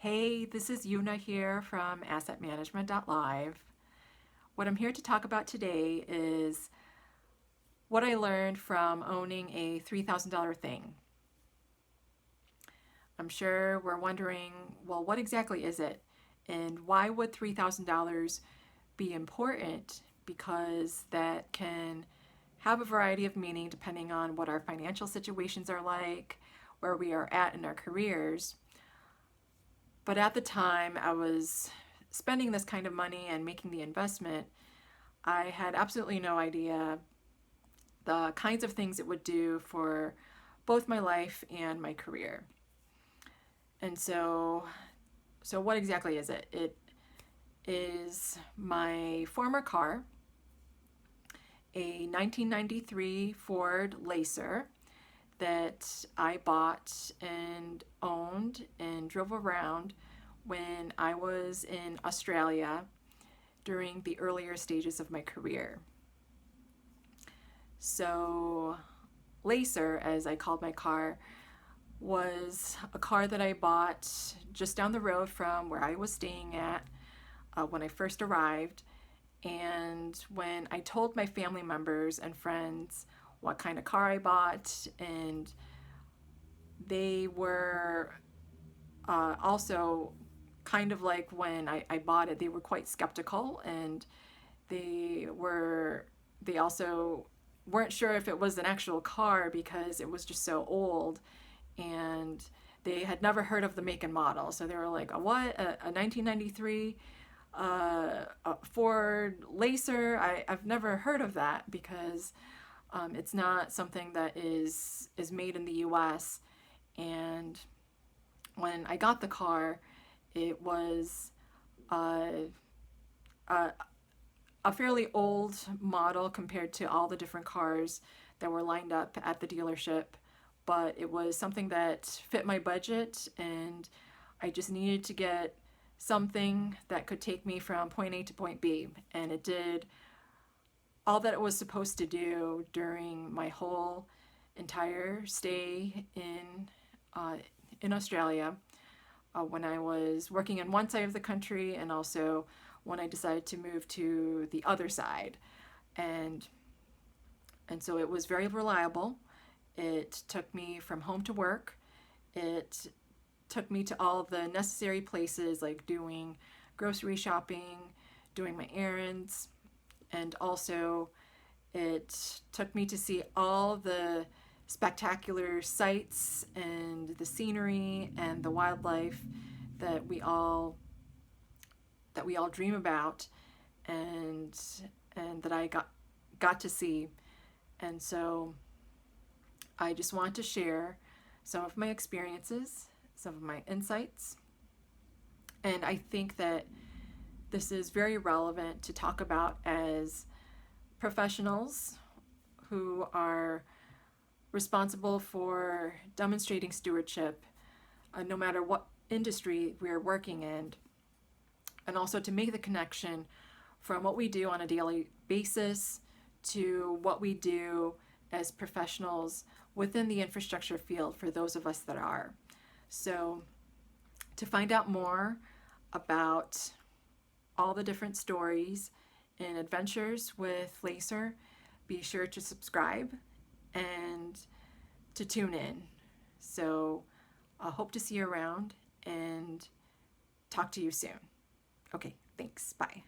Hey, this is Yuna here from AssetManagement.Live. What I'm here to talk about today is what I learned from owning a $3,000 thing. I'm sure we're wondering, well, what exactly is it? And why would $3,000 be important? Because that can have a variety of meaning depending on what our financial situations are like, where we are at in our careers. But at the time I was spending this kind of money and making the investment, I had absolutely no idea the kinds of things it would do for both my life and my career. And so what exactly is it? It is my former car, a 1993 Ford Lacer that I bought and owned and drove around when I was in Australia during the earlier stages of my career. So, Lacer, as I called my car, was a car that I bought just down the road from where I was staying at when I first arrived. And when I told my family members and friends what kind of car I bought, and they were also kind of like when I bought it, they were quite skeptical, and they also weren't sure if it was an actual car because it was just so old, and they had never heard of the make and model. So they were like, a what? A 1993 a Ford Lacer? I've never heard of that because it's not something that is made in the US. And when I got the car, it was a, a fairly old model compared to all the different cars that were lined up at the dealership, but it was something that fit my budget, and I just needed to get something that could take me from point A to point B, and it did all that it was supposed to do during my whole entire stay in Australia, when I was working in one side of the country and also when I decided to move to the other side. And so it was very reliable. It took me from home to work. It took me to all the necessary places like doing grocery shopping, doing my errands, and also it took me to see all the spectacular sights and the scenery and the wildlife that we all dream about, and that I got to see. And so I just want to share some of my experiences, some of my insights, and I think that this is very relevant to talk about as professionals who are responsible for demonstrating stewardship, no matter what industry we're working in, and also to make the connection from what we do on a daily basis to what we do as professionals within the infrastructure field for those of us that are. So, to find out more about all the different stories and adventures with Lacer, be sure to subscribe and to tune in. So I hope to see you around and talk to you soon. Okay, thanks. Bye.